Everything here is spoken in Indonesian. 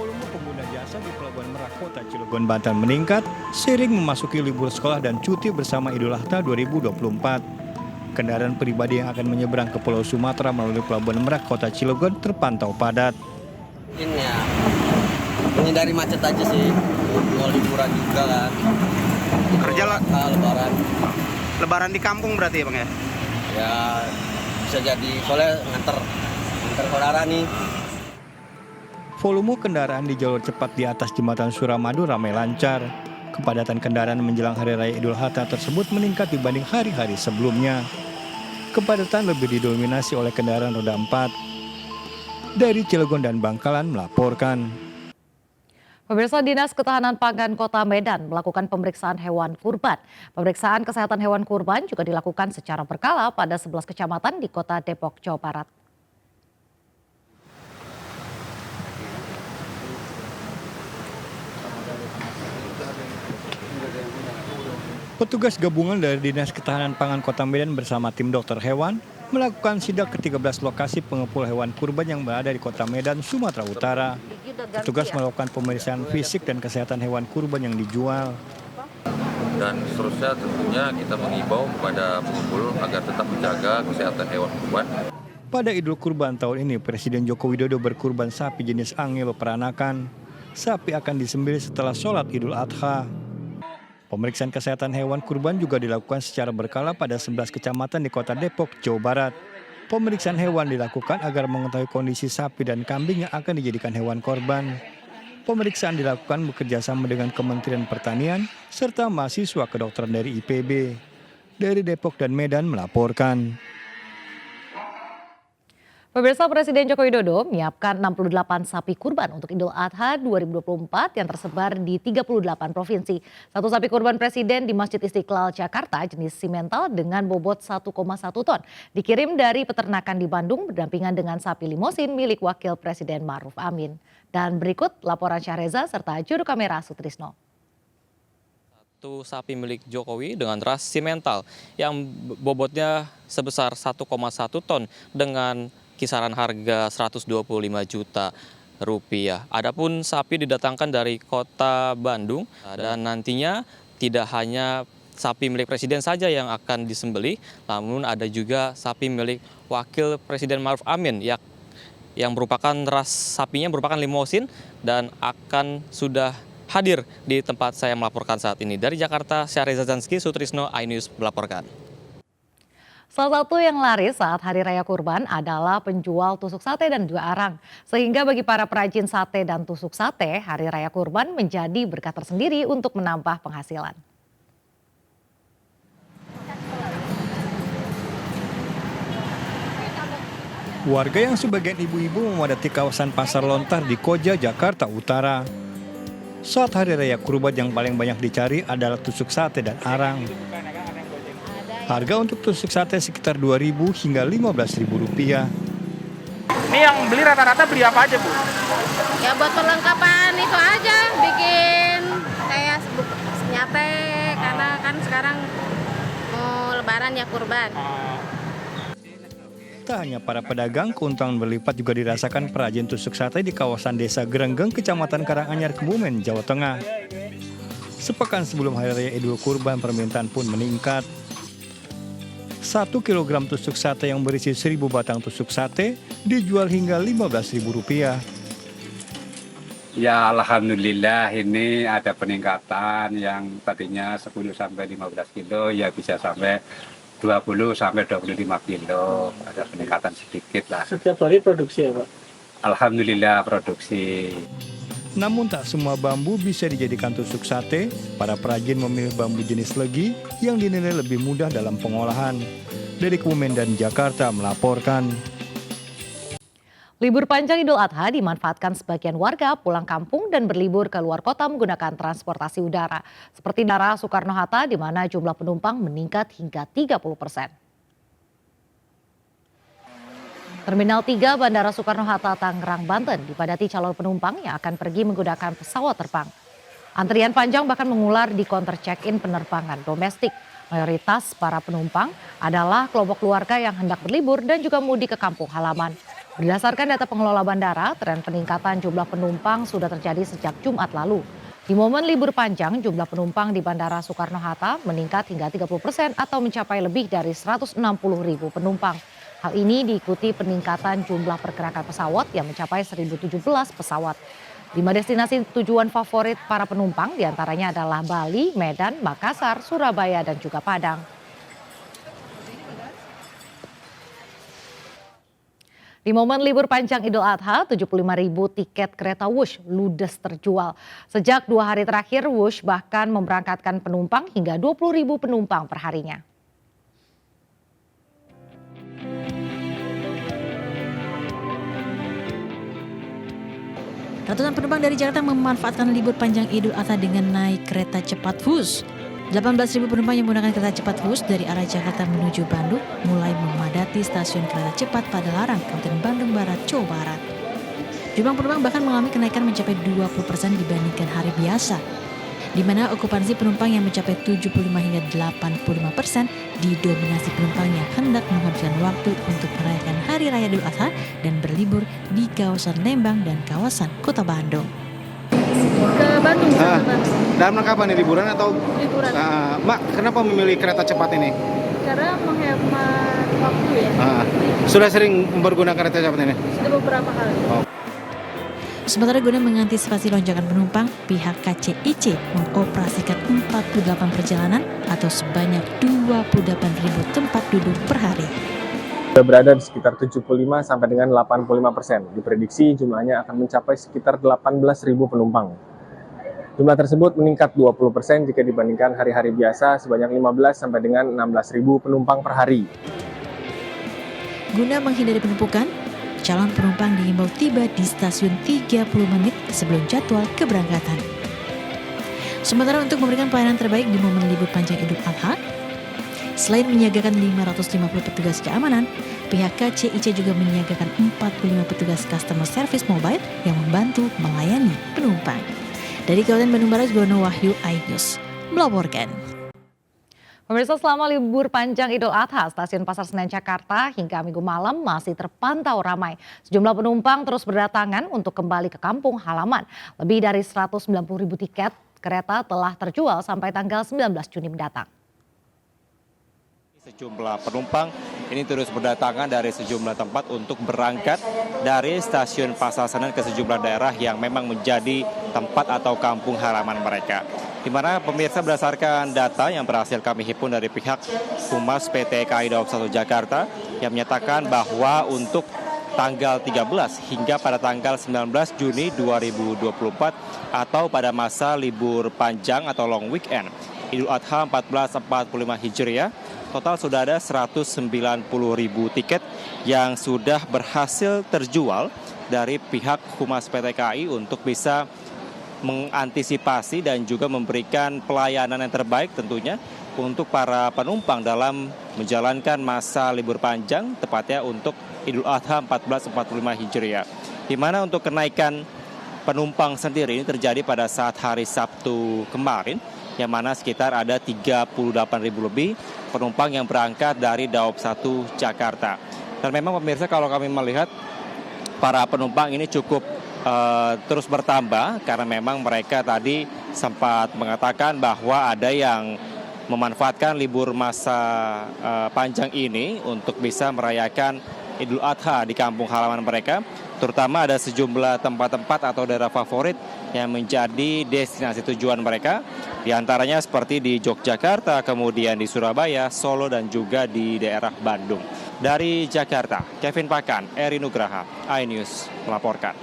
Volume pengguna jasa di Pelabuhan Merak Kota Cilegon, Banten meningkat seiring memasuki libur sekolah dan cuti bersama Idul Adha 2024. Kendaraan pribadi yang akan menyeberang ke Pulau Sumatera melalui Pelabuhan Merak Kota Cilegon terpantau padat. Ini ya, menghindari macet aja sih, mau liburan juga kan. Kerja lah. Lebaran. Lebaran di kampung berarti ya Bang ya? Ya bisa jadi, soalnya nganter saudara nih. Volume kendaraan di jalur cepat di atas jembatan Suramadu ramai lancar. Kepadatan kendaraan menjelang Hari Raya Idul Adha tersebut meningkat dibanding hari-hari sebelumnya. Kepadatan lebih didominasi oleh kendaraan roda 4. Dari Cilegon dan Bangkalan melaporkan. Pemirsa, Dinas Ketahanan Pangan Kota Medan melakukan pemeriksaan hewan kurban. Pemeriksaan kesehatan hewan kurban juga dilakukan secara berkala pada 11 kecamatan di Kota Depok, Jawa Barat. Petugas gabungan dari Dinas Ketahanan Pangan Kota Medan bersama tim dokter hewan melakukan sidak ke 13 lokasi pengepul hewan kurban yang berada di Kota Medan, Sumatera Utara. Petugas melakukan pemeriksaan fisik dan kesehatan hewan kurban yang dijual. Dan seterusnya tentunya kita mengimbau kepada pengepul agar tetap menjaga kesehatan hewan kurban. Pada Idul Kurban tahun ini, Presiden Joko Widodo berkurban sapi jenis angelo peranakan. Sapi akan disembelih setelah sholat Idul Adha. Pemeriksaan kesehatan hewan kurban juga dilakukan secara berkala pada 11 kecamatan di Kota Depok, Jawa Barat. Pemeriksaan hewan dilakukan agar mengetahui kondisi sapi dan kambing yang akan dijadikan hewan korban. Pemeriksaan dilakukan bekerjasama dengan Kementerian Pertanian serta mahasiswa kedokteran dari IPB. Dari Depok dan Medan melaporkan. Pemirsa, Presiden Joko Widodo menyiapkan 68 sapi kurban untuk Idul Adha 2024 yang tersebar di 38 provinsi. Satu sapi kurban Presiden di Masjid Istiqlal Jakarta jenis simental dengan bobot 1,1 ton dikirim dari peternakan di Bandung berdampingan dengan sapi limosin milik Wakil Presiden Ma'ruf Amin. Dan berikut laporan Syahreza serta juru kamera Sutrisno. Satu sapi milik Jokowi dengan ras simental yang bobotnya sebesar 1,1 ton dengan kisaran harga 125 juta rupiah. Adapun sapi didatangkan dari kota Bandung dan nantinya tidak hanya sapi milik Presiden saja yang akan disembelih, namun ada juga sapi milik Wakil Presiden Ma'ruf Amin yang merupakan ras sapinya merupakan limosin dan akan sudah hadir di tempat saya melaporkan saat ini. Dari Jakarta, Syahreza Zanski, Sutrisno, iNews melaporkan. Salah satu yang laris saat Hari Raya Kurban adalah penjual tusuk sate dan juga arang. Sehingga bagi para perajin sate dan tusuk sate, Hari Raya Kurban menjadi berkah tersendiri untuk menambah penghasilan. Warga yang sebagian ibu-ibu memadati kawasan Pasar Lontar di Koja, Jakarta Utara. Saat Hari Raya Kurban yang paling banyak dicari adalah tusuk sate dan arang. Harga untuk tusuk sate sekitar Rp2.000 hingga Rp15.000. Ini yang beli rata-rata beli apa aja Bu? Ya buat perlengkapan itu aja, bikin kayak nyate karena kan sekarang mau lebaran ya kurban. Tak hanya para pedagang, keuntungan berlipat juga dirasakan perajin tusuk sate di kawasan Desa Gerenggeng, Kecamatan Karanganyar, Kebumen, Jawa Tengah. Sepekan sebelum Hari Raya Idul Kurban, permintaan pun meningkat. 1 kilogram tusuk sate yang berisi 1.000 batang tusuk sate dijual hingga Rp15.000. Ya alhamdulillah ini ada peningkatan yang tadinya 10 sampai 15 kilo ya bisa sampai 20 sampai 25 kilo. Ada peningkatan sedikit lah. Setiap hari produksi ya Pak? Alhamdulillah produksi. Namun tak semua bambu bisa dijadikan tusuk sate. Para perajin memilih bambu jenis legi yang dinilai lebih mudah dalam pengolahan. Dari Kebumen dan Jakarta melaporkan. Libur panjang Idul Adha dimanfaatkan sebagian warga pulang kampung dan berlibur ke luar kota menggunakan transportasi udara. Seperti Bandara Soekarno-Hatta di mana jumlah penumpang meningkat hingga 30%. Terminal 3 Bandara Soekarno-Hatta Tangerang, Banten dipadati calon penumpang yang akan pergi menggunakan pesawat terbang. Antrian panjang bahkan mengular di counter check-in penerbangan domestik. Mayoritas para penumpang adalah kelompok keluarga yang hendak berlibur dan juga mudik ke kampung halaman. Berdasarkan data pengelola bandara, tren peningkatan jumlah penumpang sudah terjadi sejak Jumat lalu. Di momen libur panjang, jumlah penumpang di Bandara Soekarno-Hatta meningkat hingga 30% atau mencapai lebih dari 160.000 penumpang. Hal ini diikuti peningkatan jumlah pergerakan pesawat yang mencapai 1.017 pesawat. 5 destinasi tujuan favorit para penumpang diantaranya adalah Bali, Medan, Makassar, Surabaya, dan juga Padang. Di momen libur panjang Idul Adha, 75.000 tiket kereta Wush ludes terjual. Sejak 2 hari terakhir, Wush bahkan memberangkatkan penumpang hingga 20.000 penumpang perharinya. Ratusan penumpang dari Jakarta memanfaatkan libur panjang Idul Adha dengan naik kereta cepat Wush. 18.000 penumpang yang menggunakan kereta cepat Wush dari arah Jakarta menuju Bandung mulai memadati stasiun kereta cepat Padalarang, Kabupaten Bandung Barat, Jawa Barat. Jumlah penumpang bahkan mengalami kenaikan mencapai 20% dibandingkan hari biasa, di mana okupansi penumpang yang mencapai 75 hingga 85% didominasi penumpang yang hendak menghabiskan waktu untuk merayakan Hari Raya Idul Adha dan berlibur di kawasan Lembang dan kawasan Kota Bandung. Ke Bandung. Dalam rangka apa nih, liburan atau? Liburan. Mbak, kenapa memilih kereta cepat ini? Karena menghemat waktu ya. Sudah sering menggunakan kereta cepat ini? Sudah beberapa kali. Sementara guna mengantisipasi lonjakan penumpang, pihak KCIC mengoperasikan 48 perjalanan atau sebanyak 28.000 tempat duduk per hari. Sudah berada di sekitar 75 sampai dengan 85%. Diprediksi jumlahnya akan mencapai sekitar 18.000 penumpang. Jumlah tersebut meningkat 20% jika dibandingkan hari-hari biasa sebanyak 15 sampai dengan 16.000 penumpang per hari. Guna menghindari penumpukan, calon penumpang diimbau tiba di stasiun 30 menit sebelum jadwal keberangkatan. Sementara untuk memberikan pelayanan terbaik di momen libur panjang Idul Adha, selain menyiagakan 550 petugas keamanan, pihak KCIC juga menyiagakan 45 petugas customer service mobile yang membantu melayani penumpang. Dari Kabupaten Bandung Barat, Gono Wahyu, iNews melaporkan. Pemirsa, selama libur panjang Idul Adha, stasiun Pasar Senen Jakarta hingga Minggu malam masih terpantau ramai. Sejumlah penumpang terus berdatangan untuk kembali ke kampung halaman. Lebih dari 190.000 tiket kereta telah terjual sampai tanggal 19 Juni mendatang. Sejumlah penumpang ini terus berdatangan dari sejumlah tempat untuk berangkat dari stasiun Pasar Senen ke sejumlah daerah yang memang menjadi tempat atau kampung halaman mereka. Di mana pemirsa, berdasarkan data yang berhasil kami himpun dari pihak Humas PT KAI Daob 1 Jakarta yang menyatakan bahwa untuk tanggal 13 hingga pada tanggal 19 Juni 2024 atau pada masa libur panjang atau long weekend Idul Adha 1445 Hijriah, total sudah ada 190.000 tiket yang sudah berhasil terjual dari pihak Humas PT KAI untuk bisa mengantisipasi dan juga memberikan pelayanan yang terbaik tentunya untuk para penumpang dalam menjalankan masa libur panjang, tepatnya untuk Idul Adha 1445 Hijriah. Di mana untuk kenaikan penumpang sendiri ini terjadi pada saat hari Sabtu kemarin, yang mana sekitar ada 38.000 lebih penumpang yang berangkat dari Daob 1 Jakarta. Dan memang pemirsa, kalau kami melihat para penumpang ini cukup terus bertambah karena memang mereka tadi sempat mengatakan bahwa ada yang memanfaatkan libur masa panjang ini untuk bisa merayakan Idul Adha di kampung halaman mereka, terutama ada sejumlah tempat-tempat atau daerah favorit yang menjadi destinasi tujuan mereka, di antaranya seperti di Yogyakarta, kemudian di Surabaya, Solo, dan juga di daerah Bandung. Dari Jakarta, Kevin Pakan, Eri Nugraha, iNews melaporkan.